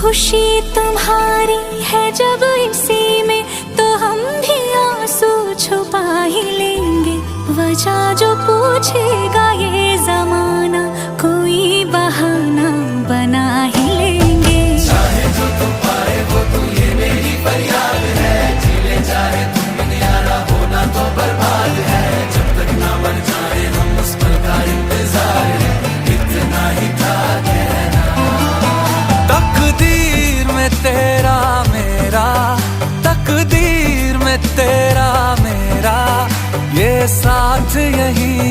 खुशी तुम्हारी है जब इसी में, तो हम भी आंसू छुपा ही लेंगे। वजह जो पूछेगा ये जमाना, कोई बहाना बना ही लेंगे। चाहे जो तुम पाए वो तू, ये मेरी फरियाद है। जीले चाहे तुम दुनियारा, होना तो बर्बाद है। जब तक ना बन जाए हम, उस पल का इंतजार है। इतना ही था कहना। तकदीर में तेरा मेरा, तकदीर में तेरा मेरा, ये साथ यही